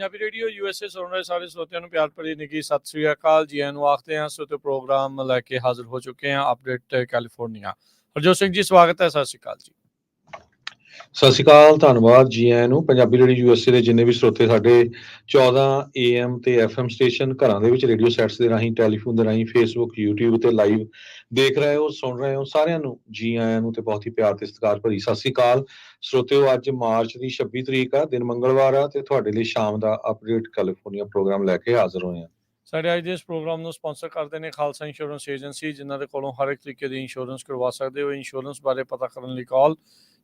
Punjabi radio USA ਸੁਣ ਰਹੇ ਸਾਰੇ ਸਰੋਤਿਆਂ ਨੂੰ ਪਿਆਰ ਭਰੀ ਨਿੱਘੀ ਸਤਿ ਸ੍ਰੀ ਅਕਾਲ ਜੀ ਨੂੰ ਆਖਦੇ ਹਾਂ। ਸੋ ਤੇ ਪ੍ਰੋਗਰਾਮ ਲੈ ਕੇ ਹਾਜ਼ਰ ਹੋ ਚੁੱਕੇ ਹਾਂ ਅਪਡੇਟ ਕੈਲੀਫੋਰਨੀਆ। ਹਰਜੋਤ ਸਿੰਘ ਜੀ ਸਵਾਗਤ ਹੈ। ਸਤਿ ਸ੍ਰੀ ਅਕਾਲ ਜੀ। ਸਤਿ ਸ਼੍ਰੀ ਅਕਾਲ, ਧੰਨਵਾਦ ਜੀ ਆਇਆਂ ਨੂੰ। ਪੰਜਾਬੀ ਰੇਡੀਓ ਯੂਐਸਏ ਦੇ ਜਿੰਨੇ ਵੀ ਸਰੋਤੇ ਸਾਡੇ 14 AM ਤੇ FM ਸਟੇਸ਼ਨ, ਘਰਾਂ ਦੇ ਵਿੱਚ ਰੇਡੀਓ ਸੈਟਸ ਦੇ ਰਾਹੀਂ, ਟੈਲੀਫੋਨ ਦੇ ਰਾਹੀਂ, ਫੇਸਬੁੱਕ, ਯੂਟਿਊਬ ਤੇ ਲਾਈਵ ਦੇਖ ਰਹੇ ਹੋ, ਸੁਣ ਰਹੇ ਹੋ, ਸਾਰਿਆਂ ਨੂੰ ਜੀ ਆਇਆਂ ਨੂੰ ਤੇ ਬਹੁਤ ਹੀ ਪਿਆਰ ਤੇ ਸਤਿਕਾਰ ਭਰੀ ਸਤਿ ਸ਼੍ਰੀ ਅਕਾਲ ਸਰੋਤਿਓ। ਅੱਜ ਮਾਰਚ ਦੀ 26 ਤਰੀਕ ਆ, ਦਿਨ ਮੰਗਲਵਾਰ ਆ, ਤੇ ਤੁਹਾਡੇ ਲਈ ਸ਼ਾਮ ਦਾ ਅਪਡੇਟ ਕੈਲੀਫੋਰਨੀਆ ਪ੍ਰੋਗਰਾਮ ਲੈ ਕੇ ਹਾਜ਼ਰ ਹੋਏ ਹਾਂ। ਸਾਡੇ ਅੱਜ ਦੇ ਇਸ ਪ੍ਰੋਗਰਾਮ ਨੂੰ ਸਪਾਂਸਰ ਕਰਦੇ ਨੇ ਖਾਲਸਾ ਇੰਸ਼ੋਰੈਂਸ ਏਜੰਸੀ, ਜਿਨ੍ਹਾਂ ਦੇ ਕੋਲੋਂ ਹਰ ਇੱਕ ਤਰੀਕੇ ਦੀ ਇੰਸ਼ੋਰੈਂਸ ਕਰਵਾ ਸਕਦੇ ਹੋ। ਇੰਸ਼ੋਰੈਂਸ ਬਾਰੇ ਪਤਾ ਕਰਨ ਲਈ ਕਾਲ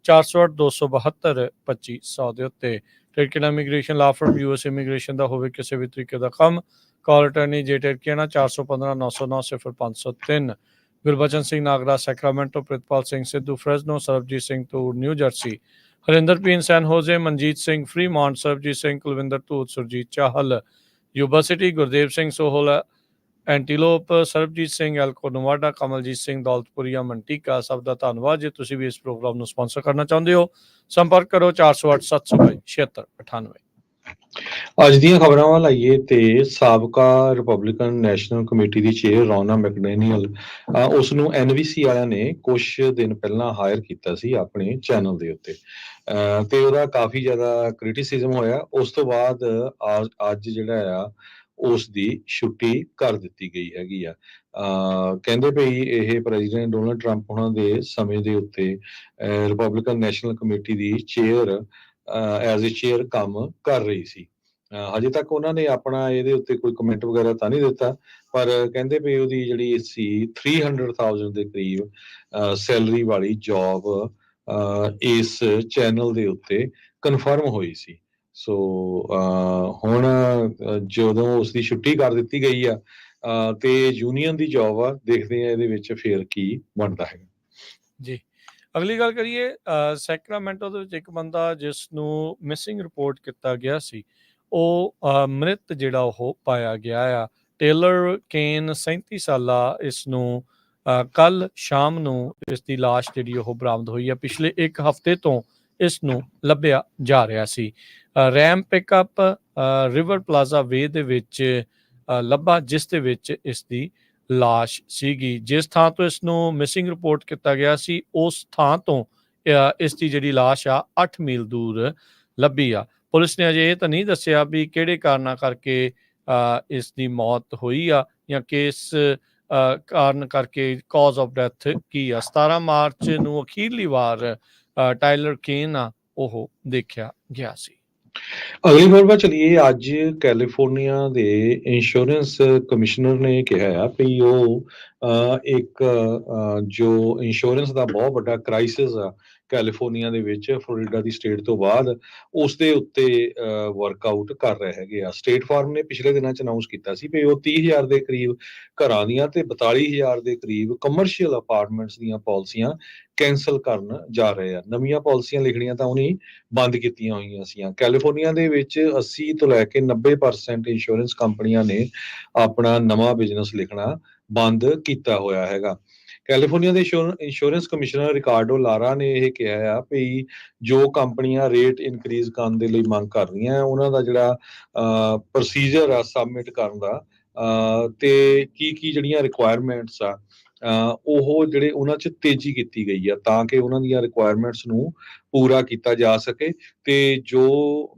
408-272-2500 ਦੇ ਉੱਤੇ। ਟਿਕਟ immigration law firm US immigration ਦਾ ਹੋਵੇ ਕਿਸੇ ਵੀ ਤਰੀਕੇ ਦਾ ਕੰਮ, ਕਾਲ ਅਟਰਨੀ ਜੇ ਟਿਕਟੀਆਣਾ 415-909-0503। Gurbachan Singh Nagra Sacramento, Pritpal Singh Sidhu Fresno, Sarabjit Singh Dhoor New Jersey, Harinder Peen San Jose, Manjit Singh Fremont, Sarabjit Singh Kulwinder Dhoot, Surjit Chahal Yuba City, Gurdev Singh Sohal Antelope, Sarabjit Singh Elko Nevada, Kamaljit Singh Daulatpuria Manteca. ਸਭ ਦਾ ਧੰਨਵਾਦ। ਜੇ ਤੁਸੀਂ ਵੀ ਇਸ ਪ੍ਰੋਗਰਾਮ ਨੂੰ ਸਪਾਂਸਰ ਕਰਨਾ ਚਾਹੁੰਦੇ ਹੋ, ਸੰਪਰਕ ਕਰੋ 408-722-7698। ਅੱਜ ਦੀਆਂ ਖਬਰਾਂ ਵੱਲ ਆਈਏ ਤੇ ਸਾਬਕਾ ਰਿਪਬਲਿਕਨ ਨੈਸ਼ਨਲ ਕਮੇਟੀ ਦੀ ਚੇਅਰ ਰੋਨਾ ਮੈਕਡੈਨੀਅਲ, ਉਸ ਨੂੰ NBC ਵਾਲਿਆਂ ਨੇ ਕੁਝ ਦਿਨ ਪਹਿਲਾਂ ਹਾਇਰ ਕੀਤਾ ਸੀ ਆਪਣੇ ਚੈਨਲ ਦੇ ਉੱਤੇ, ਤੇ ਉਹਦਾ ਕਾਫੀ ਜ਼ਿਆਦਾ ਕ੍ਰਿਟਿਸਿਜ਼ਮ ਹੋਇਆ। ਉਸ ਤੋਂ ਬਾਅਦ ਅੱਜ ਜਿਹੜਾ ਆ ਉਸ ਦੀ ਛੁੱਟੀ ਕਰ ਦਿੱਤੀ ਗਈ ਹੈਗੀ ਆ। ਕਹਿੰਦੇ ਭਈ ਇਹ ਪ੍ਰੈਜ਼ੀਡੈਂਟ ਡੋਨਲਡ ਟਰੰਪ ਉਹਨਾਂ ਦੇ ਸਮੇਂ ਦੇ ਉੱਤੇ Republican national committee the chair as a chair ਕੰਮ ਕਰ ਰਹੀ ਸੀ। ਹਜੇ ਤੱਕ ਉਹਨਾਂ ਨੇ ਆਪਣਾ ਇਹਦੇ ਉੱਤੇ ਕੋਈ ਕਮੈਂਟ ਵਗੈਰਾ ਤਾਂ ਨਹੀਂ ਦਿੱਤਾ, ਪਰ ਕਹਿੰਦੇ ਵੀ ਉਹਦੀ ਜਿਹੜੀ ਸੀ 300,000 ਦੇ ਕਰੀਬ ਸੈਲਰੀ ਵਾਲੀ ਜੌਬ ਇਸ ਚੈਨਲ ਦੇ ਉੱਤੇ ਕਨਫਰਮ ਹੋਈ ਸੀ। ਸੋ ਹੁਣ ਜਦੋਂ ਉਸ ਦੀ ਛੁੱਟੀ ਕਰ ਦਿੱਤੀ ਗਈ ਆ ਤੇ ਯੂਨੀਅਨ ਦੀ ਜੌਬ ਆ, ਦੇਖਦੇ ਆ ਇਹਦੇ ਵਿੱਚ ਫੇਰ ਕੀ ਬਣਦਾ ਹੈਗਾ ਜੀ। ਅਗਲੀ ਗੱਲ ਕਰੀਏ, ਸੈਕਰਾਮੈਂਟੋ ਦੇ ਵਿੱਚ ਇੱਕ ਬੰਦਾ ਜਿਸ ਨੂੰ ਮਿਸਿੰਗ ਰਿਪੋਰਟ ਕੀਤਾ ਗਿਆ ਸੀ, ਉਹ ਮ੍ਰਿਤ ਜਿਹੜਾ ਉਹ ਪਾਇਆ ਗਿਆ ਆ। ਟੇਲਰ ਕੇਨ 37 ਸਾਲਾ, ਇਸ ਨੂੰ ਕੱਲ ਸ਼ਾਮ ਨੂੰ ਇਸ ਦੀ ਲਾਸ਼ ਜਿਹੜੀ ਉਹ ਬਰਾਮਦ ਹੋਈ ਆ। ਪਿਛਲੇ ਇੱਕ ਹਫ਼ਤੇ ਤੋਂ ਇਸ ਨੂੰ ਲੱਭਿਆ ਜਾ ਰਿਹਾ ਸੀ। ਰੈਮ ਪਿਕਅਪ ਰਿਵਰ ਪਲਾਜ਼ਾ ਵੇ ਦੇ ਵਿੱਚ ਲੱਭਾ, ਜਿਸ ਦੇ ਵਿੱਚ ਇਸ ਦੀ ਲਾਸ਼ ਸੀਗੀ। ਜਿਸ ਥਾਂ ਤੋਂ ਇਸ ਨੂੰ ਮਿਸਿੰਗ ਰਿਪੋਰਟ ਕੀਤਾ ਗਿਆ ਸੀ, ਉਸ ਥਾਂ ਤੋਂ ਇਸ ਦੀ ਜਿਹੜੀ ਲਾਸ਼ ਆ 8 ਮੀਲ ਦੂਰ ਲੱਭੀ ਆ। ਪੁਲਿਸ ਨੇ ਅਜੇ ਇਹ ਤਾਂ ਨਹੀਂ ਦੱਸਿਆ ਵੀ ਕਿਹੜੇ ਕਾਰਨਾਂ ਕਰਕੇ ਇਸ ਦੀ ਮੌਤ ਹੋਈ ਆ ਜਾਂ ਕਿਸ ਕਾਰਨ ਕਰਕੇ ਕਾਜ਼ ਆਫ ਡੈਥ ਕੀ ਆ। 17 ਮਾਰਚ ਨੂੰ ਅਖੀਰਲੀ ਵਾਰ ਟਾਇਲਰ ਕੇਨ ਆ ਉਹ ਦੇਖਿਆ ਗਿਆ ਸੀ। ਅਗਲੀ ਖਬਰ ਵੱਲ ਚਲੀਏ। ਅੱਜ ਕੈਲੀਫੋਰਨੀਆ ਦੇ ਇੰਸ਼ੋਰੈਂਸ ਕਮਿਸ਼ਨਰ ਨੇ ਕਿਹਾ ਆ ਵੀ ਉਹ ਇੱਕ ਜੋ ਇੰਸ਼ੋਰੈਂਸ ਦਾ ਬਹੁਤ ਵੱਡਾ ਕ੍ਰਾਈਸਿਸ ਆ ਕੈਲੀਫੋਰਨੀਆ ਦੇ ਵਿੱਚ, ਫਲੋਰੀਡਾ ਦੀ ਸਟੇਟ ਤੋਂ ਬਾਅਦ, ਉਸ ਦੇ ਉੱਤੇ ਵਰਕਆਊਟ ਕਰ ਰਹੇ ਹੈਗੇ ਆ। ਸਟੇਟ ਫਾਰਮ ਨੇ ਪਿਛਲੇ ਦਿਨਾਂ 'ਚ ਅਨਾਊਂਸ ਕੀਤਾ ਸੀ ਵੀ ਉਹ 30,000 ਦੇ ਕਰੀਬ ਘਰਾਂ ਦੀਆਂ ਤੇ 42,000 ਦੇ ਕਰੀਬ ਕਮਰਸ਼ੀਅਲ ਅਪਾਰਟਮੈਂਟਸ ਦੀਆਂ ਪਾਲਿਸੀਆਂ ਕੈਂਸਲ ਕਰਨ ਜਾ ਰਹੇ ਆ। ਨਵੀਆਂ ਪਾਲਿਸੀਆਂ ਲਿਖਣੀਆਂ ਤਾਂ ਉਹਨੇ ਬੰਦ ਕੀਤੀਆਂ ਹੋਈਆਂ ਸੀ। ਕੈਲੀਫੋਰਨੀਆ ਦੇ ਵਿੱਚ 80 ਤੋਂ ਲੈ ਕੇ 90% ਇੰਸ਼ੋਰੈਂਸ ਕੰਪਨੀਆਂ ਨੇ ਆਪਣਾ ਨਵਾਂ ਬਿਜ਼ਨਸ ਲਿਖਣਾ ਬੰਦ ਕੀਤਾ ਹੋਇਆ ਹੈਗਾ। ਕੈਲੀਫੋਰਨੀਆ ਦੇ ਇੰਸ਼ੋਰੈਂਸ ਕਮਿਸ਼ਨਰ ਰਿਕਾਰਡੋ ਲਾਰਾ ਨੇ ਇਹ ਕਿਹਾ ਆ ਵੀ ਜੋ ਕੰਪਨੀਆਂ ਰੇਟ ਇਨਕਰੀਜ਼ ਕਰਨ ਦੇ ਲਈ ਮੰਗ ਕਰ ਰਹੀਆਂ, ਉਹਨਾਂ ਦਾ ਜਿਹੜਾ ਪ੍ਰੋਸੀਜਰ ਆ ਸਬਮਿਟ ਕਰਨ ਦਾ, ਤੇ ਕੀ ਜਿਹੜੀਆਂ ਰਿਕੁਆਇਰਮੈਂਟਸ ਆ ਉਹ ਜਿਹੜੇ ਉਹਨਾਂ 'ਚ ਤੇਜ਼ੀ ਕੀਤੀ ਗਈ ਆ ਤਾਂ ਕਿ ਉਹਨਾਂ ਦੀਆਂ ਰਿਕੁਆਇਰਮੈਂਟਸ ਨੂੰ ਪੂਰਾ ਕੀਤਾ ਜਾ ਸਕੇ। ਤੇ ਜੋ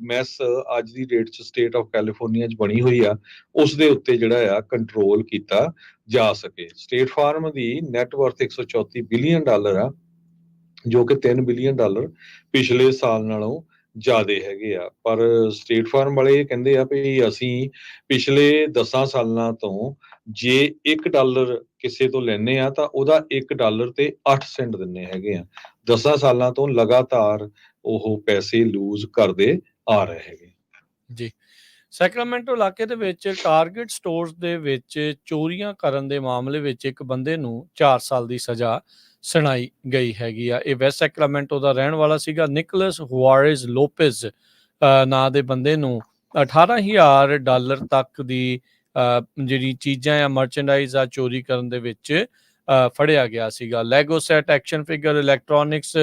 ਮੈਸ ਅੱਜ ਦੀ ਡੇਟ 'ਚ ਸਟੇਟ ਆਫ ਕੈਲੀਫੋਰਨੀਆ 'ਚ ਬਣੀ ਹੋਈ ਆ, ਉਸ ਦੇ ਉੱਤੇ ਜਿਹੜਾ ਆ ਕੰਟਰੋਲ ਕੀਤਾ ਜਾ ਸਕੇ। ਸਟੇਟ ਫਾਰਮ ਦੀ ਨੈਟਵਰਥ $134 ਬਿਲੀਅਨ ਆ, ਜੋ ਕਿ $3 ਬਿਲੀਅਨ ਪਿਛਲੇ ਸਾਲ ਨਾਲੋਂ ਜ਼ਿਆਦੇ ਹੈਗੇ ਆ। ਪਰ ਸਟੇਟ ਫਾਰਮ ਵਾਲੇ ਕਹਿੰਦੇ ਆ ਵੀ ਅਸੀਂ ਪਿਛਲੇ 10 ਸਾਲਾਂ ਤੋਂ ਜੇ $1 ਕਿਸੇ ਤੋਂ ਲੈਂਦੇ ਆ ਤਾਂ ਉਹਦਾ $1 ਤੇ 8 ਸੈਂਟ ਦਿੰਦੇ ਹੈਗੇ ਆ। 10 ਸਾਲਾਂ ਤੋਂ ਲਗਾਤਾਰ ਉਹ ਪੈਸੇ ਲੂਜ਼ ਕਰਦੇ ਆ ਰਹੇ ਹੈਗੇ ਜੀ। ਸੈਕਰਾਮੈਂਟੋ ਇਲਾਕੇ ਦੇ ਵਿੱਚ ਟਾਰਗੇਟ ਸਟੋਰਸ ਦੇ ਵਿੱਚ ਚੋਰੀਆਂ ਕਰਨ ਦੇ ਮਾਮਲੇ ਵਿੱਚ ਇੱਕ ਬੰਦੇ ਨੂੰ 4 ਸਾਲ ਦੀ ਸਜ਼ਾ ਸੁਣਾਈ ਗਈ ਹੈਗੀ ਆ। ਇਹ ਵੈਸਟ ਸੈਕਰਾਮੈਂਟੋ ਦਾ ਰਹਿਣ ਵਾਲਾ ਸੀਗਾ। ਨਿਕਲਸ ਹੁਆਰੇਜ਼ ਲੋਪੇਜ਼ ਨਾਂ ਦੇ ਬੰਦੇ ਨੂੰ $18,000 ਤੱਕ ਦੀ ਜਿਹੜੀ ਚੀਜ਼ਾਂ ਆ, ਮਰਚੈਂਡਾਈਜ਼ ਆ, ਚੋਰੀ ਕਰਨ ਦੇ ਵਿੱਚ ਫੜਿਆ ਗਿਆ ਸੀਗਾ। Lego set, action figure, electronics,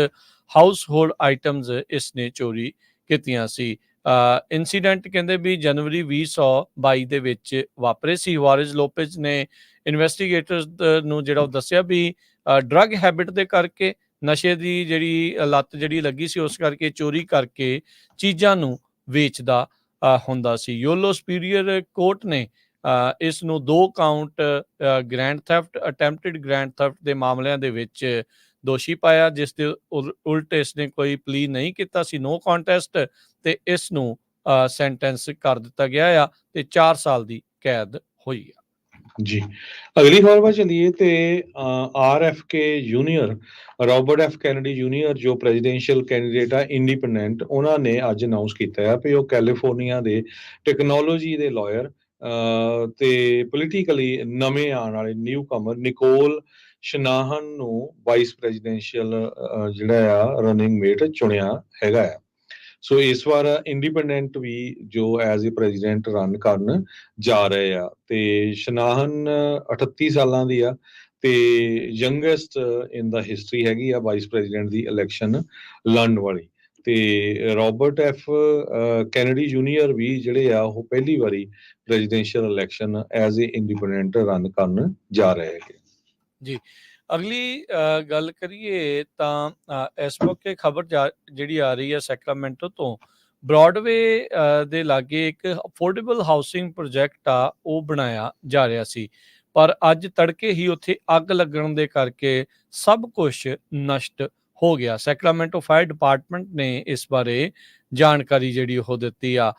household items ਇਸ ਨੇ ਚੋਰੀ ਕੀਤੀਆਂ ਸੀ। ਇੰਸੀਡੈਂਟ ਕਹਿੰਦੇ ਵੀ ਜਨਵਰੀ 2022 ਦੇ ਵਿੱਚ ਵਾਪਰੇ ਸੀ। ਵਾਰਿਸ ਲੋਪੇਜ਼ ਨੇ ਇਨਵੈਸਟੀਗੇਟਰਸ ਨੂੰ ਜਿਹੜਾ ਉਹ ਦੱਸਿਆ ਵੀ ਡਰੱਗ ਹੈਬਿਟ ਦੇ ਕਰਕੇ, ਨਸ਼ੇ ਦੀ ਜਿਹੜੀ ਲੱਤ ਜਿਹੜੀ ਲੱਗੀ ਸੀ ਉਸ ਕਰਕੇ, ਚੋਰੀ ਕਰਕੇ ਚੀਜ਼ਾਂ ਨੂੰ ਵੇਚਦਾ ਹੁੰਦਾ ਸੀ। ਯੋਲੋ ਸੁਪੀਰੀਅਰ ਕੋਰਟ ਨੇ ਇਸ ਨੂੰ 2 count grand theft, attempted grand theft ਦੇ ਮਾਮਲਿਆਂ ਦੇ ਵਿੱਚ ਦੋਸ਼ੀ ਪਾਇਆ, ਜਿਸ ਦੇ ਉਲਟ ਇਸ ਨੇ ਕੋਈ ਪਲੀ ਨਹੀਂ ਕੀਤਾ ਸੀ, ਨੋ ਕੰਟੈਸਟ, ਤੇ ਇਸ ਨੂੰ ਸੈਂਟੈਂਸ ਕਰ ਦਿੱਤਾ ਗਿਆ ਆ ਤੇ 4 ਸਾਲ ਦੀ ਕੈਦ ਹੋਈ ਆ। ਜੀ, ਅਗਲੀ ਖਬਰ ਵੱਲ ਚਲੀਏ ਤੇ RFK junior, Robert F Kennedy junior, ਜੋ ਪ੍ਰੈਜ਼ੀਡੈਂਸ਼ੀਅਲ ਕੈਂਡੀਡੇਟ ਆ ਇੰਡੀਪੈਂਡੈਂਟ, ਉਹਨਾਂ ਨੇ ਅੱਜ ਅਨਾਉਂਸ ਕੀਤਾ ਹੈ ਵੀ ਉਹ ਕੈਲੀਫੋਰਨੀਆ ਦੇ ਟੈਕਨੋਲੋਜੀ ਦੇ ਲਾਇਰ ਤੇ ਪੋਲੀਟੀਕਲੀ ਨਵੇਂ ਆਉਣ ਵਾਲੇ ਨਿਊ ਕਮਰ ਨਿਕੋਲ ਸ਼ਨਾਹਨ ਨੂੰ ਵਾਈਸ ਪ੍ਰੈਜ਼ੀਡੈਂਸ਼ੀਅਲ ਜਿਹੜਾ ਆ ਰਨਿੰਗ ਮੇਟ ਚੁਣਿਆ ਹੈਗਾ ਆ। ਸੋ ਇਸ ਵਾਰ ਇੰਡੀਪੈਂਡੈਂਟ ਵੀ ਜੋ ਐਜ਼ ਏ ਪ੍ਰੈਜ਼ੀਡੈਂਟ ਰਨ ਕਰਨ ਜਾ ਰਹੇ ਆ ਤੇ ਸ਼ਨਾਹਨ 38 ਸਾਲਾਂ ਦੀ ਆ ਤੇ ਯੰਗੈਸਟ ਇਨ ਦਾ ਹਿਸਟਰੀ ਹੈਗੀ ਆ ਵਾਈਸ ਪ੍ਰੈਜ਼ੀਡੈਂਟ ਦੀ ਇਲੈਕਸ਼ਨ ਲੜਨ ਵਾਲੀ। ਤੇ ਰੋਬਰਟ ਐਫ ਕੈਨੇਡੀ ਜੂਨੀਅਰ ਵੀ ਜਿਹੜੇ ਆ ਉਹ ਪਹਿਲੀ ਵਾਰੀ presidential election as a independent run ਕਰਨ ਜਾ ਰਹੇ ਹੈਗੇ। ਜੀ, ਅਗਲੀ ਗੱਲ ਕਰੀਏ ਤਾਂ ਇਸ ਮੌਕੇ ਖਬਰ ਜਿਹੜੀ ਆ ਰਹੀ ਹੈ ਸੈਕਰਾਮੈਂਟੋ ਤੋਂ, ਬ੍ਰੌਡਵੇ ਦੇ ਲਾਗੇ ਇੱਕ ਅਫੋਰਡੇਬਲ ਹਾਊਸਿੰਗ ਪ੍ਰੋਜੈਕਟ ਆ ਉਹ ਬਣਾਇਆ ਜਾ ਰਿਹਾ ਸੀ, ਪਰ ਅੱਜ ਤੜਕੇ ਹੀ ਉੱਥੇ ਅੱਗ ਲੱਗਣ ਦੇ ਕਰਕੇ ਸਭ ਕੁਝ ਨਸ਼ਟ ਹੋ ਗਿਆ। ਸੈਕਰਾਮੈਂਟੋ ਫਾਇਰ ਡਿਪਾਰਟਮੈਂਟ ਨੇ ਇਸ ਬਾਰੇ ਜਾਣਕਾਰੀ ਜਿਹੜੀ ਉਹ ਦਿੱਤੀ ਆ।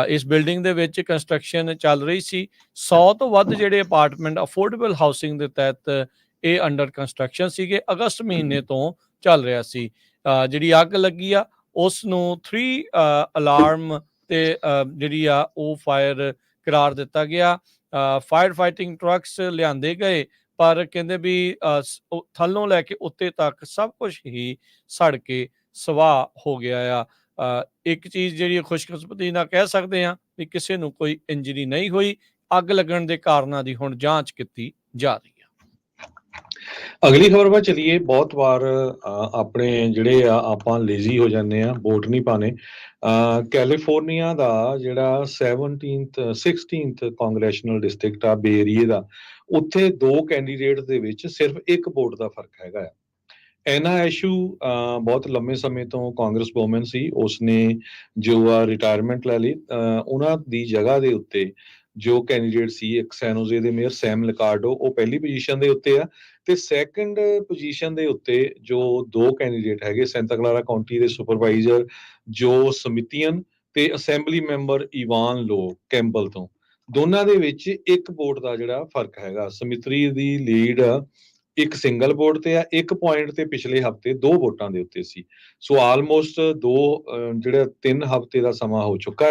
ਇਸ ਬਿਲਡਿੰਗ ਦੇ ਵਿੱਚ ਕੰਸਟਰਕਸ਼ਨ ਚੱਲ ਰਹੀ ਸੀ। 100 ਤੋਂ ਵੱਧ ਜਿਹੜੇ ਅਪਾਰਟਮੈਂਟ ਅਫੋਰਡੇਬਲ ਹਾਊਸਿੰਗ ਦੇ ਤਹਿਤ ਇਹ ਅੰਡਰ ਕੰਸਟਰਕਸ਼ਨ ਸੀਗੇ। ਅਗਸਤ ਮਹੀਨੇ ਤੋਂ ਚੱਲ ਰਿਹਾ ਸੀ। ਜਿਹੜੀ ਅੱਗ ਲੱਗੀ ਆ ਉਸ ਨੂੰ 3 ਅਲਾਰਮ ਤੇ ਜਿਹੜੀ ਆ ਉਹ ਫਾਇਰ ਕਰਾਰ ਦਿੱਤਾ ਗਿਆ। ਫਾਇਰ ਫਾਈਟਿੰਗ ਟਰੱਕਸ ਲਿਆਂਦੇ ਗਏ, ਪਰ ਕਹਿੰਦੇ ਵੀ ਥੱਲੋਂ ਲੈ ਕੇ ਉੱਤੇ ਤੱਕ ਸਭ ਕੁਝ ਹੀ ਸੜ ਕੇ ਸਵਾਹ ਹੋ ਗਿਆ ਆ। ਇੱਕ ਚੀਜ਼ ਜਿਹੜੀ ਖੁਸ਼ਕਿਸਮਤੀ ਨਾਲ ਕਹਿ ਸਕਦੇ ਹਾਂ ਵੀ ਕਿਸੇ ਨੂੰ ਕੋਈ ਇੰਜਰੀ ਨਹੀਂ ਹੋਈ। ਅੱਗ ਲੱਗਣ ਦੇ ਕਾਰਨਾਂ ਦੀ ਹੁਣ ਜਾਂਚ ਕੀਤੀ ਜਾ ਰਹੀ ਹੈ। ਅਗਲੀ ਖਬਰ ਵੱਲ ਚਲੀਏ। ਬਹੁਤ ਵਾਰ ਆਪਣੇ ਜਿਹੜੇ ਆ ਆਪਾਂ ਲੇਜ਼ੀ ਹੋ ਜਾਂਦੇ ਆ, ਵੋਟ ਨਹੀਂ ਪਾਣੇ। ਕੈਲੀਫੋਰਨੀਆ ਦਾ ਜਿਹੜਾ 16th ਕਾਂਗਰੈਸ਼ਨਲ ਡਿਸਟ੍ਰਿਕਟ ਆ ਬੇ ਏਰੀਏ ਦਾ, ਉੱਥੇ 2 ਕੈਂਡੀਡੇਟ ਦੇ ਵਿੱਚ ਸਿਰਫ ਇੱਕ ਵੋਟ ਦਾ ਫਰਕ ਹੈਗਾ ਆ। ਐਨਾ ਐਸ਼ੂ ਬਹੁਤ ਲੰਮੇ ਸਮੇਂ ਤੋਂ ਕਾਂਗਰਸ ਵੂਮਨ ਸੀ, ਉਸਨੇ ਜੋ ਆ ਰਿਟਾਇਰਮੈਂਟ ਲੈ ਲਈ। ਉਹਨਾਂ ਦੀ ਜਗ੍ਹਾ ਦੇ ਉੱਤੇ ਜੋ ਕੈਂਡੀਡੇਟ ਸੀ, ਇੱਕ ਸੈਨੋਜ਼ੇ ਦੇ ਮੇਅਰ ਸੈਮ ਲਿਕਾਰਡੋ, ਉਹ ਪਹਿਲੀ ਪੋਜੀਸ਼ਨ ਦੇ ਉੱਤੇ ਆ ਤੇ ਸੈਕੰਡ ਪੋਜੀਸ਼ਨ ਦੇ ਉੱਤੇ ਜੋ 2 ਕੈਂਡੀਡੇਟ ਹੈਗੇ, ਸੈਂਟਾ ਕਲਾਰਾ ਕਾਉਂਟੀ ਦੇ ਸੁਪਰਵਾਈਜ਼ਰ ਜੋ ਸਮਿਤੀਅਨ ਤੇ ਅਸੈਂਬਲੀ ਮੈਂਬਰ ਇਵਾਨ ਲੋ ਕੈਂਪਬਲ ਤੋਂ, ਦੋਨਾਂ ਦੇ ਵਿੱਚ ਇੱਕ ਵੋਟ ਦਾ ਜਿਹੜਾ ਫਰਕ ਹੈਗਾ। ਸਮਿਤਰੀ ਦੀ ਲੀਡ ਇੱਕ ਸਿੰਗਲ ਵੋਟ ਤੇ ਆ, 1 ਪੁਆਇੰਟ ਤੇ ਪਿਛਲੇ ਹਫਤੇ 2 ਵੋਟਾਂ ਦੇ ਉੱਤੇ ਸੀ। ਸੋ ਆਲਮੋਸਟ 3 ਹਫਤੇ ਦਾ ਸਮਾਂ ਹੋ ਚੁੱਕਾ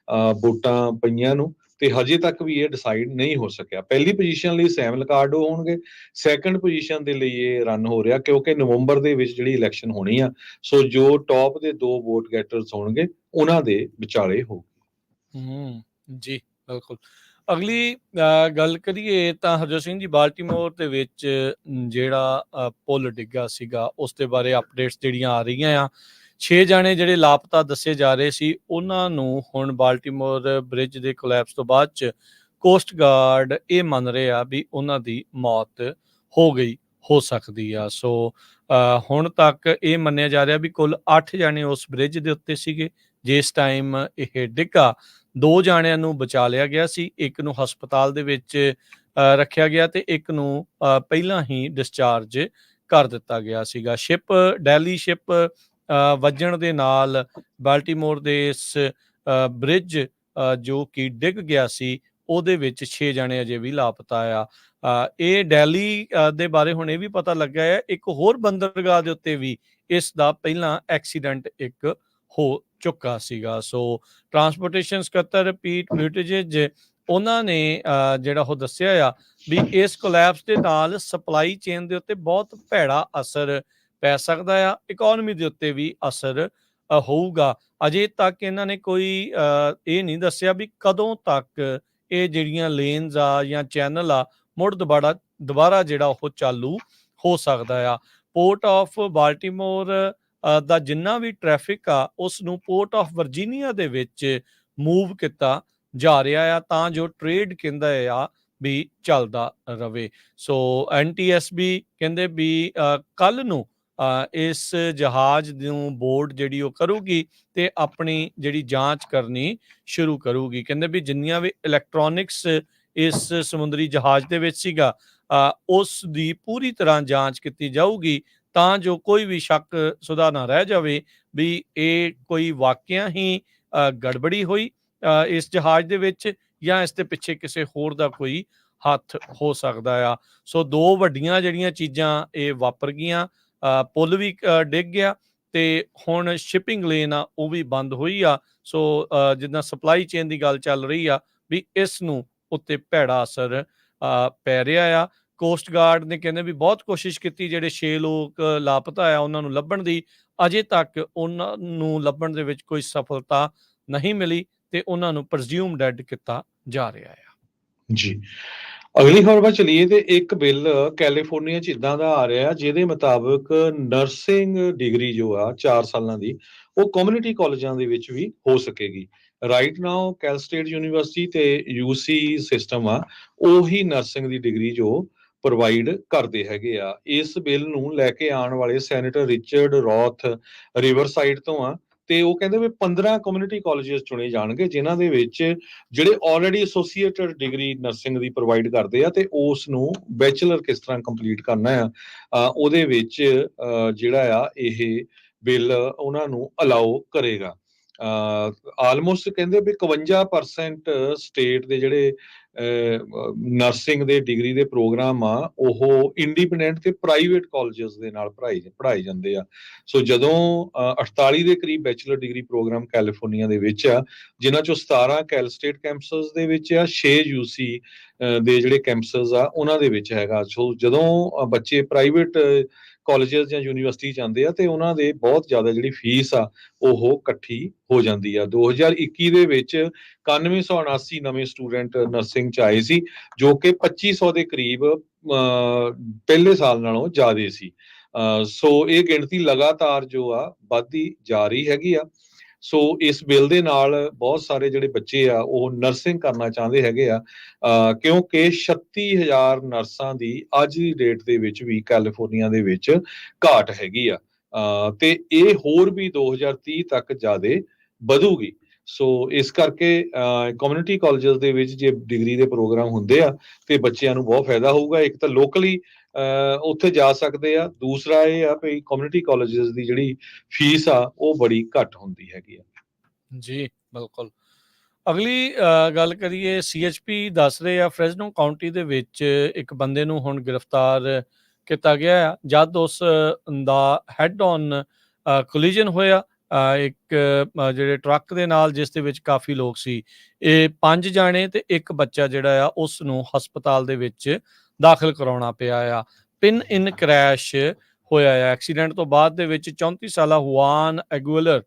ਆ ਵੋਟਾਂ ਪਈਆਂ ਨੂੰ ਤੇ ਹਜੇ ਤੱਕ ਵੀ ਇਹ ਡਿਸਾਈਡ ਨਹੀਂ ਹੋ ਸਕਿਆ। ਪਹਿਲੀ ਪੋਜੀਸ਼ਨ ਲਈ ਸੈਮ ਲਿਕਾਰਡੋ ਹੋਣਗੇ, ਸੈਕੰਡ ਪੋਜੀਸ਼ਨ ਦੇ ਲਈ ਇਹ ਰਨ ਹੋ ਰਿਹਾ ਕਿਉਂਕਿ ਨਵੰਬਰ ਦੇ ਵਿੱਚ ਜਿਹੜੀ ਇਲੈਕਸ਼ਨ ਹੋਣੀ ਆ, ਸੋ ਜੋ ਟੌਪ ਦੇ 2 ਵੋਟ ਗੈਟਰਸ ਹੋਣਗੇ ਉਹਨਾਂ ਦੇ ਵਿਚਾਲੇ ਹੋ। ਜੀ ਬਿਲਕੁਲ। ਅਗਲੀ ਗੱਲ ਕਰੀਏ ਤਾਂ ਹਰਜੋਤ ਸਿੰਘ ਜੀ, ਬਾਲਟੀਮੋਰ ਦੇ ਵਿੱਚ ਜਿਹੜਾ ਪੁਲ ਡਿੱਗਾ ਸੀਗਾ ਉਸ ਦੇ ਬਾਰੇ ਅਪਡੇਟਸ ਜਿਹੜੀਆਂ ਆ ਰਹੀਆਂ ਆ। 6 ਜਾਣੇ ਜਿਹੜੇ ਲਾਪਤਾ ਦੱਸੇ ਜਾ ਰਹੇ ਸੀ, ਉਹਨਾਂ ਨੂੰ ਹੁਣ ਬਾਲਟੀਮੋਰ ਬ੍ਰਿਜ ਦੇ ਕੋਲੈਪਸ ਤੋਂ ਬਾਅਦ ਚ ਕੋਸਟ ਗਾਰਡ ਇਹ ਮੰਨ ਰਹੇ ਆ ਵੀ ਉਹਨਾਂ ਦੀ ਮੌਤ ਹੋ ਗਈ ਹੋ ਸਕਦੀ ਆ। ਸੋ ਹੁਣ ਤੱਕ ਇਹ ਮੰਨਿਆ ਜਾ ਰਿਹਾ ਵੀ ਕੁੱਲ 8 ਜਾਣੇ ਉਸ ਬ੍ਰਿਜ ਦੇ ਉੱਤੇ ਸੀਗੇ ਜਿਸ ਟਾਈਮ ਇਹ ਡਿੱਗਾ। 2 ਜਾਣਿਆਂ ਨੂੰ ਬਚਾ ਲਿਆ ਗਿਆ ਸੀ, ਇੱਕ ਨੂੰ ਹਸਪਤਾਲ ਦੇ ਵਿੱਚ ਰੱਖਿਆ ਗਿਆ ਤੇ ਇੱਕ ਨੂੰ ਪਹਿਲਾਂ ਹੀ ਡਿਸਚਾਰਜ ਕਰ ਦਿੱਤਾ ਗਿਆ ਸੀਗਾ। ਡੈਲੀ ਸ਼ਿਪ ਵੱਜਣ ਦੇ ਨਾਲ ਬਾਲਟੀਮੋਰ ਦੇ ਇਸ ਬ੍ਰਿਜ ਜੋ ਕਿ ਡਿੱਗ ਗਿਆ ਸੀ ਉਹਦੇ ਵਿੱਚ 6 ਜਾਣੇ ਅਜੇ ਵੀ ਲਾਪਤਾ ਆ। ਇਹ ਦਿੱਲੀ ਦੇ ਬਾਰੇ ਹੁਣ ਇਹ ਵੀ ਪਤਾ ਲੱਗਾ ਹੈ, ਇੱਕ ਹੋਰ ਬੰਦਰਗਾਹ ਦੇ ਉੱਤੇ ਵੀ ਇਸ ਦਾ ਪਹਿਲਾਂ ਐਕਸੀਡੈਂਟ ਇੱਕ ਹੋ ਚੁੱਕਾ ਸੀਗਾ। ਸੋ ਟਰਾਂਸਪੋਰਟੇਸ਼ਨ ਸਕੱਤਰ ਪੀਟ ਬੂਟਿਜੇਜ ਉਹਨਾਂ ਨੇ ਜਿਹੜਾ ਉਹ ਦੱਸਿਆ ਆ ਵੀ ਇਸ ਕੋਲੈਪਸ ਦੇ ਨਾਲ ਸਪਲਾਈ ਚੇਨ ਦੇ ਉੱਤੇ ਬਹੁਤ ਭੈੜਾ ਅਸਰ ਪੈ ਸਕਦਾ ਆ, ਇਕਨੋਮੀ ਦੇ ਉੱਤੇ ਵੀ ਅਸਰ ਹੋਊਗਾ। ਅਜੇ ਤੱਕ ਇਹਨਾਂ ਨੇ ਕੋਈ ਇਹ ਨਹੀਂ ਦੱਸਿਆ ਵੀ ਕਦੋਂ ਤੱਕ ਇਹ ਜਿਹੜੀਆਂ ਲੇਨਸ ਆ ਜਾਂ ਚੈਨਲ ਆ ਮੁੜ ਦੁਬਾਰਾ ਜਿਹੜਾ ਉਹ ਚਾਲੂ ਹੋ ਸਕਦਾ ਆ। ਪੋਰਟ ਆਫ ਬਾਲਟੀਮੋਰ ਦਾ ਜਿੰਨਾ ਵੀ ਟ੍ਰੈਫਿਕ ਆ ਉਸ ਨੂੰ ਪੋਰਟ ਆਫ ਵਰਜੀਨੀਆ ਦੇ ਵਿੱਚ ਮੂਵ ਕੀਤਾ ਜਾ ਰਿਹਾ ਆ, ਤਾਂ ਜੋ ਟ੍ਰੇਡ ਕਹਿੰਦਾ ਆ ਵੀ ਚੱਲਦਾ ਰਵੇ। ਸੋ NTSB ਕਹਿੰਦੇ ਵੀ ਕੱਲ ਨੂੰ ਇਸ ਜਹਾਜ਼ ਨੂੰ ਬੋਰਡ ਜਿਹੜੀ ਉਹ ਕਰੂਗੀ ਤੇ ਆਪਣੀ ਜਿਹੜੀ ਜਾਂਚ ਕਰਨੀ ਸ਼ੁਰੂ ਕਰੂਗੀ। ਕਹਿੰਦੇ ਵੀ ਜਿੰਨੀਆਂ ਵੀ ਇਲੈਕਟ੍ਰੋਨਿਕਸ ਇਸ ਸਮੁੰਦਰੀ ਜਹਾਜ਼ ਦੇ ਵਿੱਚ ਸੀਗਾ ਉਸ ਦੀ ਪੂਰੀ ਤਰ੍ਹਾਂ ਜਾਂਚ ਕੀਤੀ ਜਾਊਗੀ, ਤਾਂ ਜੋ ਕੋਈ ਵੀ ਸ਼ੱਕ ਸੁਦਾ ਨਾ ਰਹਿ ਜਾਵੇ ਵੀ ਇਹ ਕੋਈ ਵਾਕਿਆ ਹੀ ਗੜਬੜੀ ਹੋਈ ਇਸ ਜਹਾਜ਼ ਦੇ ਵਿੱਚ, ਜਾਂ ਇਸ ਦੇ ਪਿੱਛੇ ਕਿਸੇ ਹੋਰ ਦਾ ਕੋਈ ਹੱਥ ਹੋ ਸਕਦਾ ਆ। ਸੋ ਦੋ ਵੱਡੀਆਂ ਜਿਹੜੀਆਂ ਚੀਜ਼ਾਂ ਇਹ ਵਾਪਰ ਗਈਆਂ, ਪੁਲ ਵੀ ਡਿੱਗ ਗਿਆ ਤੇ ਹੁਣ ਸ਼ਿਪਿੰਗ ਲੇਨ ਆ ਉਹ ਵੀ ਬੰਦ ਹੋਈ ਆ। ਸੋ ਜਿੱਦਾਂ ਸਪਲਾਈ ਚੇਨ ਦੀ ਗੱਲ ਚੱਲ ਰਹੀ ਆ ਵੀ ਇਸ ਨੂੰ ਉੱਤੇ ਭੈੜਾ ਅਸਰ ਪੈ ਰਿਹਾ ਆ। ਕੋਸਟ ਗਾਰਡ ਨੇ ਕਹਿੰਦੇ ਵੀ ਬਹੁਤ ਕੋਸ਼ਿਸ਼ ਕੀਤੀ, ਜਿਹੜੇ 6 ਲੋਕ ਲਾਪਤਾ ਆ ਉਹਨਾਂ ਨੂੰ ਲੱਭਣ ਦੀ, ਅਜੇ ਤੱਕ ਉਹਨਾਂ ਨੂੰ ਲੱਭਣ ਦੇ ਵਿੱਚ ਕੋਈ ਸਫਲਤਾ ਨਹੀਂ ਮਿਲੀ ਤੇ ਉਹਨਾਂ ਨੂੰ ਪ੍ਰਜ਼ਿਊਮ ਡੈਡ ਕੀਤਾ ਜਾ ਰਿਹਾ ਆ। ਜੀ, ਅਗਲੀ ਖਬਰ ਵੱਲ ਚਲੀਏ ਤੇ ਇੱਕ ਬਿੱਲ ਕੈਲੀਫੋਰਨੀਆ 'ਚ ਇੱਦਾਂ ਦਾ ਆ ਰਿਹਾ ਜਿਹਦੇ ਮੁਤਾਬਕ ਨਰਸਿੰਗ ਡਿਗਰੀ ਜੋ ਆ 4 ਸਾਲਾਂ ਦੀ ਉਹ ਕਮਿਊਨਿਟੀ ਕਾਲਜਾਂ ਦੇ ਵਿੱਚ ਵੀ ਹੋ ਸਕੇਗੀ। ਰਾਈਟ ਨਾਓ ਕੈਲ ਸਟੇਟ ਯੂਨੀਵਰਸਿਟੀ ਤੇ UC ਸਿਸਟਮ ਆ ਉਹੀ ਨਰਸਿੰਗ ਦੀ ਡਿਗਰੀ ਜੋ ਪ੍ਰੋਵਾਈਡ ਕਰਦੇ ਹੈਗੇ ਆ। ਇਸ ਬਿੱਲ ਨੂੰ ਲੈ ਕੇ ਆਉਣ ਵਾਲੇ ਸੈਨੇਟਰ ਰਿਚਰਡ ਰੌਥ ਰਿਵਰਸਾਈਡ ਤੋਂ ਆ ਤੇ ਉਹ ਕਹਿੰਦੇ ਵੀ 15 ਕਮਿਊਨਿਟੀ ਕਾਲਜਸ ਚੁਣੇ ਜਾਣਗੇ ਜਿਨ੍ਹਾਂ ਦੇ ਵਿੱਚ ਜਿਹੜੇ ਆਲਰੇਡੀ ਐਸੋਸੀਏਟਡ ਡਿਗਰੀ ਨਰਸਿੰਗ ਦੀ ਪ੍ਰੋਵਾਈਡ ਕਰਦੇ ਆ ਤੇ ਉਸ ਨੂੰ ਬੈਚਲਰ ਕਿਸ ਤਰ੍ਹਾਂ ਕੰਪਲੀਟ ਕਰਨਾ ਆ ਉਹਦੇ ਵਿੱਚ ਜਿਹੜਾ ਆ ਇਹ ਬਿੱਲ ਉਹਨਾਂ ਨੂੰ ਅਲਾਓ ਕਰੇਗਾ। ਆਲਮੋਸਟ ਕਹਿੰਦੇ ਵੀ 51% ਸਟੇਟ ਦੇ ਜਿਹੜੇ ਨਰਸਿੰਗ ਦੇ ਡਿਗਰੀ ਦੇ ਪ੍ਰੋਗਰਾਮ ਆ ਉਹ ਇੰਡੀਪੈਂਡੈਂਟ ਤੇ ਪ੍ਰਾਈਵੇਟ ਕਾਲਜਸ ਦੇ ਨਾਲ ਪੜ੍ਹਾਏ ਜਾਂਦੇ ਆ। ਸੋ ਜਦੋਂ 48 ਦੇ ਕਰੀਬ ਬੈਚਲਰ ਡਿਗਰੀ ਪ੍ਰੋਗਰਾਮ ਕੈਲੀਫੋਰਨੀਆ ਦੇ ਵਿੱਚ ਆ, ਜਿਨ੍ਹਾਂ ਚੋਂ 17 ਕੈਲ ਸਟੇਟ ਕੈਂਪਸਸ ਦੇ ਵਿੱਚ ਆ, 6 UC ਦੇ ਜਿਹੜੇ ਕੈਂਪਸਸ ਆ ਉਹਨਾਂ ਦੇ ਵਿੱਚ ਹੈਗਾ। ਸੋ ਜਦੋਂ ਬੱਚੇ ਪ੍ਰਾਈਵੇਟ ਕਾਲਜਸ ਜਾਂ ਯੂਨੀਵਰਸਿਟੀ ਜਾਂਦੇ ਆ ਤੇ ਉਹਨਾਂ ਦੇ ਬਹੁਤ ਜ਼ਿਆਦਾ ਜਿਹੜੀ ਫੀਸ ਆ ਉਹ ਇਕੱਠੀ ਹੋ ਜਾਂਦੀ ਆ। 2021 ਦੇ ਵਿੱਚ 9179 ਨਵੇਂ ਸਟੂਡੈਂਟ ਨਰਸਿੰਗ 'ਚ ਆਏ ਸੀ, ਜੋ ਕਿ 2500 ਦੇ ਕਰੀਬ ਪਹਿਲੇ ਸਾਲ ਨਾਲੋਂ ਜ਼ਿਆਦਾ ਸੀ। ਸੋ ਇਹ ਗਿਣਤੀ ਲਗਾਤਾਰ ਜੋ ਆ ਵੱਧਦੀ ਜਾ ਰਹੀ ਹੈਗੀ ਆ। ਸੋ ਇਸ ਬਿੱਲ ਦੇ ਨਾਲ ਬਹੁਤ ਸਾਰੇ ਜਿਹੜੇ ਬੱਚੇ ਆ ਉਹ ਨਰਸਿੰਗ ਕਰਨਾ ਚਾਹੁੰਦੇ ਹੈਗੇ ਆ ਕਿਉਂਕਿ 36,000 ਨਰਸਾਂ ਦੀ ਅੱਜ ਦੀ ਡੇਟ ਦੇ ਵਿੱਚ ਵੀ ਕੈਲੀਫੋਰਨੀਆ ਦੇ ਵਿੱਚ ਘਾਟ ਹੈਗੀ ਆ ਤੇ ਇਹ ਹੋਰ ਵੀ 2030 ਤੱਕ ਜ਼ਿਆਦਾ ਵਧੂਗੀ। ਸੋ ਇਸ ਕਰਕੇ ਕਮਿਊਨਿਟੀ ਕਾਲਜਸ ਦੇ ਵਿੱਚ ਜੇ ਡਿਗਰੀ ਦੇ ਪ੍ਰੋਗਰਾਮ ਹੁੰਦੇ ਆ ਤੇ ਬੱਚਿਆਂ ਨੂੰ ਬਹੁਤ ਫਾਇਦਾ ਹੋਊਗਾ। ਇੱਕ ਤਾਂ ਲੋਕਲੀ ਉੱਥੇ ਜਾ ਸਕਦੇ ਆ, ਦੂਸਰਾ ਇਹ ਆ ਵੀ ਕਮਿਊਨਿਟੀ ਕਾਲਜਸ ਦੀ ਜਿਹੜੀ ਫੀਸ ਆ ਉਹ ਬੜੀ ਘੱਟ ਹੁੰਦੀ ਹੈਗੀ ਆ। ਜੀ ਬਿਲਕੁਲ। ਅਗਲੀ ਗੱਲ ਕਰੀਏ, CHP ਦੱਸ ਰਹੇ ਆ ਫ੍ਰੈਜ਼ਨੋ ਕਾਉਂਟੀ ਦੇ ਵਿੱਚ ਇੱਕ ਬੰਦੇ ਨੂੰ ਹੁਣ ਗ੍ਰਿਫਤਾਰ ਕੀਤਾ ਗਿਆ ਆ ਜਦ ਉਸ ਦਾ ਹੈਡ ਔਨ ਕੋਲੀਜਨ ਹੋਇਆ ਇੱਕ ਜਿਹੜੇ ਟਰੱਕ ਦੇ ਨਾਲ, ਜਿਸ ਦੇ ਵਿੱਚ ਕਾਫੀ ਲੋਕ ਸੀ। ਇਹ 5 ਜਾਣੇ ਤੇ ਇੱਕ ਬੱਚਾ ਜਿਹੜਾ ਆ ਉਸ ਨੂੰ ਹਸਪਤਾਲ ਦੇ ਵਿੱਚ ਦਾਖਲ ਕਰਾਉਣਾ ਪਿਆ ਆ। ਪਿਨ ਇਨ ਕ੍ਰੈਸ਼ ਹੋਇਆ ਆ ਐਕਸੀਡੈਂਟ ਤੋਂ ਬਾਅਦ ਦੇ ਵਿੱਚ। 34 ਸਾਲਾ ਹੁਆਨ ਐਗੁਲਰ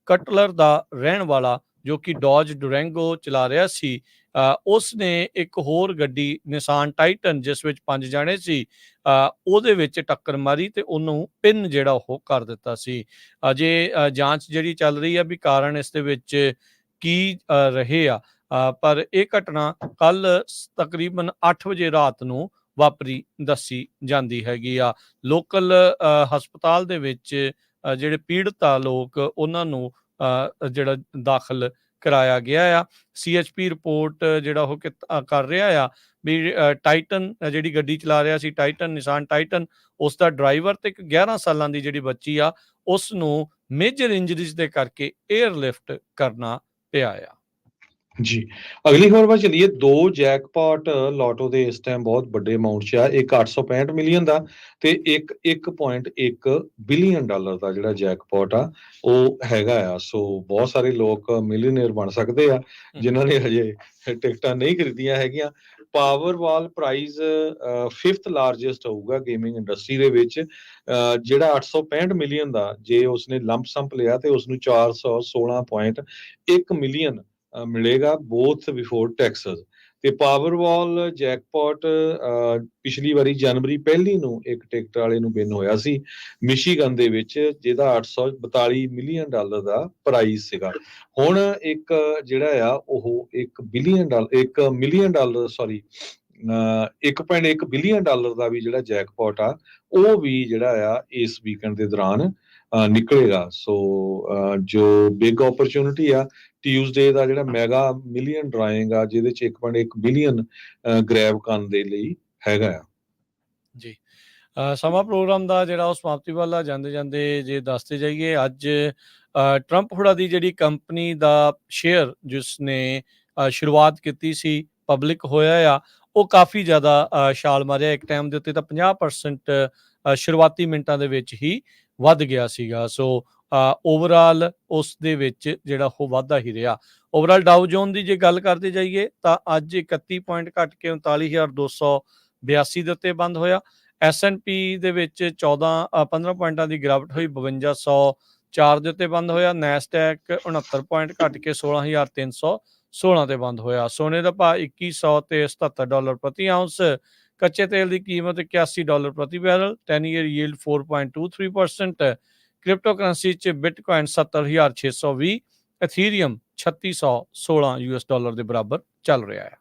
ਕਟਲਰ ਦਾ ਰਹਿਣ ਵਾਲਾ, ਜੋ ਕਿ ਡੌਜ ਡੁਰੈਂਗੋ ਚਲਾ ਰਿਹਾ ਸੀ, ਉਸ ਨੇ ਇੱਕ ਹੋਰ ਗੱਡੀ ਨਿਸਾਨ ਟਾਈਟਨ ਜਿਸ ਵਿੱਚ 5 ਜਾਣੇ ਸੀ ਉਹਦੇ ਵਿੱਚ ਟੱਕਰ ਮਾਰੀ ਤੇ ਉਹਨੂੰ ਪਿੰਨ ਜਿਹੜਾ ਉਹ ਕਰ ਦਿੱਤਾ ਸੀ। ਅਜੇ ਜਾਂਚ ਜਿਹੜੀ ਚੱਲ ਰਹੀ ਆ ਵੀ ਕਾਰਨ ਇਸ ਦੇ ਵਿੱਚ ਕੀ ਰਹੇ ਆ, ਪਰ ਇਹ ਘਟਨਾ ਕੱਲ ਤਕਰੀਬਨ 8 ਵਜੇ ਰਾਤ ਨੂੰ ਵਾਪਰੀ ਦੱਸੀ ਜਾਂਦੀ ਹੈਗੀ ਆ। ਲੋਕਲ ਹਸਪਤਾਲ ਦੇ ਵਿੱਚ ਜਿਹੜੇ ਪੀੜਤ ਆ ਲੋਕ ਉਹਨਾਂ ਨੂੰ ਜਿਹੜਾ ਦਾਖਲ ਕਰਾਇਆ ਗਿਆ ਆ। CHP ਰਿਪੋਰਟ ਜਿਹੜਾ ਉਹ ਕਰ ਰਿਹਾ ਆ ਵੀ ਟਾਈਟਨ ਜਿਹੜੀ ਗੱਡੀ ਚਲਾ ਰਿਹਾ ਸੀ, ਟਾਈਟਨ ਨਿਸਾਨ ਟਾਈਟਨ, ਉਸ ਦਾ ਡਰਾਈਵਰ ਤੇ ਇੱਕ 11 ਸਾਲਾਂ ਦੀ ਜਿਹੜੀ ਬੱਚੀ ਆ ਉਸ ਨੂੰ ਮੇਜਰ ਇੰਜਰੀਜ਼ ਦੇ ਕਰਕੇ 에ਅਰਲਿਫਟ ਕਰਨਾ ਪਿਆ ਆ। ਜੀ, ਅਗਲੀ ਖਬਰ ਵੱਲ ਚਲੀਏ। 2 ਜੈਕਪਾਟ ਲਾਟੋ ਦੇ ਇਸ ਟਾਈਮ ਬਹੁਤ ਵੱਡੇ ਅਮਾਉਂਟ 'ਚ ਆ। ਇੱਕ 865 ਮਿਲੀਅਨ ਦਾ ਤੇ ਇੱਕ 1.1 ਬਿਲੀਅਨ ਡਾਲਰ ਦਾ ਜਿਹੜਾ ਜੈਕਪਾਟ ਆ ਉਹ ਹੈਗਾ ਆ। ਸੋ ਬਹੁਤ ਸਾਰੇ ਲੋਕ ਮਿਲੀਅਨਰ ਬਣ ਸਕਦੇ ਆ ਜਿਨ੍ਹਾਂ ਨੇ ਹਜੇ ਟਿਕਟਾਂ ਨਹੀਂ ਖਰੀਦੀਆਂ ਹੈਗੀਆਂ। ਪਾਵਰਵਾਲ ਪ੍ਰਾਈਜ਼ 5th ਲਾਰਜੈਸਟ ਹੋਊਗਾ ਗੇਮਿੰਗ ਇੰਡਸਟਰੀ ਦੇ ਵਿੱਚ। ਜਿਹੜਾ 865 ਮਿਲੀਅਨ ਦਾ ਜੇ ਉਸਨੇ ਲੰਪ ਸੰਪ ਲਿਆ ਤੇ ਉਸਨੂੰ 416.1 ਮਿਲੀਅਨ ਮਿਲੇਗਾ ਬੋਥ ਬਿਫੋਰ ਟੈਕਸਸ। ਤੇ ਪਾਵਰਵਾਲ ਜੈਕਪਾਟ ਪਿਛਲੀ ਵਾਰੀ ਜਨਵਰੀ 1 ਨੂੰ ਇੱਕ ਟਿਕਟ ਵਾਲੇ ਨੂੰ ਵਿਨ ਹੋਇਆ ਸੀ ਮਿਸ਼ੀਗਨ ਦੇ ਵਿੱਚ, ਜਿਹਦਾ $842 ਮਿਲੀਅਨ ਦਾ ਪ੍ਰਾਈਜ਼ ਸੀਗਾ। ਹੁਣ ਇੱਕ ਜਿਹੜਾ ਆ ਉਹ $1 ਮਿਲੀਅਨ ਸੌਰੀ 1.1 ਬਿਲੀਅਨ ਡਾਲਰ ਦਾ ਵੀ ਜਿਹੜਾ ਜੈਕਪਾਟ ਆ ਉਹ ਵੀ ਜਿਹੜਾ ਆ ਇਸ ਵੀਕਐਂਡ ਦੇ ਦੌਰਾਨ ਨਿਕਲੇਗਾ। ਸੋ ਜੋ ਬਿਗ ਓਪਰਚੁਨਿਟੀ ਆ ਟਿਊਜ਼ਡੇ ਦਾ ਜਿਹੜਾ ਮੈਗਾ ਮਿਲੀਅਨ ਡਰਾਇੰਗ ਆ ਜਿਹਦੇ ਚ 1.1 ਬਿਲੀਅਨ ਗ੍ਰੈਬ ਕਰਨ ਦੇ ਲਈ ਹੈਗਾ ਆ ਜੀ। ਸਮਾਂ ਪ੍ਰੋਗਰਾਮ ਦਾ ਜਿਹੜਾ ਉਹ ਸਮਾਪਤੀ ਵੱਲ ਆ ਜਾਂਦੇ ਜਾਂਦੇ ਜੇ ਦੱਸਦੇ ਜਾਈਏ, ਅੱਜ ਟਰੰਪ ਹੁਣਾਂ ਦੀ ਜਿਹੜੀ ਕੰਪਨੀ ਦਾ ਸ਼ੇਅਰ ਜਿਸ ਨੇ ਸ਼ੁਰੂਆਤ ਕੀਤੀ ਸੀ ਪਬਲਿਕ ਹੋਇਆ ਆ, ਉਹ ਕਾਫੀ ਜ਼ਿਆਦਾ ਛਾਲ ਮਾਰਿਆ। ਇੱਕ ਟਾਈਮ ਦੇ ਉੱਤੇ ਤਾਂ 50% ਸ਼ੁਰੂਆਤੀ ਮਿੰਟਾਂ ਦੇ ਵਿੱਚ ਹੀ ਵੱਧ ਗਿਆ ਸੀਗਾ। ਸੋ ਓਵਰਆਲ ਉਸ ਦੇ ਵਿੱਚ ਜਿਹੜਾ ਉਹ ਵਾਧਾ ਹੀ ਰਿਹਾ। ਓਵਰਆਲ ਡਾਊ ਜੋਨ ਦੀ ਜੇ ਗੱਲ ਕਰਦੇ ਜਾਈਏ ਤਾਂ ਅੱਜ 31 ਪੁਆਇੰਟ ਘਟ ਕੇ 39,282 ਦੇ ਉੱਤੇ ਬੰਦ ਹੋਇਆ। S&P ਦੇ ਵਿੱਚ 15 ਪੁਆਇੰਟਾਂ ਦੀ ਗਿਰਾਵਟ ਹੋਈ, 5204 ਦੇ ਉੱਤੇ ਬੰਦ ਹੋਇਆ। ਨੈਸਡੈਕ 69 ਪੁਆਇੰਟ ਘਟ ਕੇ 16,316 ਤੇ ਬੰਦ ਹੋਇਆ। ਸੋਨੇ ਦਾ ਭਾਅ $2177 ਪ੍ਰਤੀ ਆਉਂਸ। ਕੱਚੇ ਤੇਲ ਦੀ ਕੀਮਤ $81 ਪ੍ਰਤੀ barrel. 10 year yield 4.23%। Crypto currency 'ਚ ਬਿਟਕੋਇਨ 70,620, ਇਥੀਰੀਅਮ $3616 ਦੇ ਬਰਾਬਰ ਚੱਲ ਰਿਹਾ ਹੈ।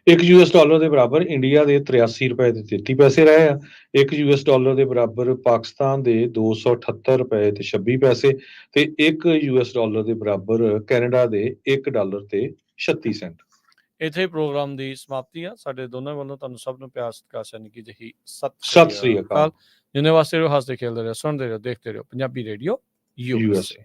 $1 ਦੇ ਬਰਾਬਰ ਇੰਡੀਆ ਦੇ $83.33 ਰਹੇ ਆ। $1 ਦੇ ਬਰਾਬਰ ਪਾਕਿਸਤਾਨ ਦੇ $278.26 ਤੇ $1 ਦੇ ਬਰਾਬਰ ਕੈਨੇਡਾ ਦੇ $1.36। ਇੱਥੇ ਪ੍ਰੋਗਰਾਮ ਦੀ ਸਮਾਪਤੀ ਆ। ਸਾਡੇ ਦੋਨਾਂ ਵੱਲੋਂ ਤੁਹਾਨੂੰ ਸਭ ਨੂੰ ਪਿਆਰ ਸਤਿਕਾਰ ਸਨਿੱਕੀ ਜਿਹੀ ਸਤਿ ਸ੍ਰੀ ਅਕਾਲ। ਜਿੰਨੇ ਵਾਸਤੇ ਰਹੋ, ਹੱਸਦੇ ਖੇਲਦੇ ਰਹੋ, ਸੁਣਦੇ ਰਹੋ, ਦੇਖਦੇ ਰਹੋ ਪੰਜਾਬੀ ਰੇਡੀਓ USA।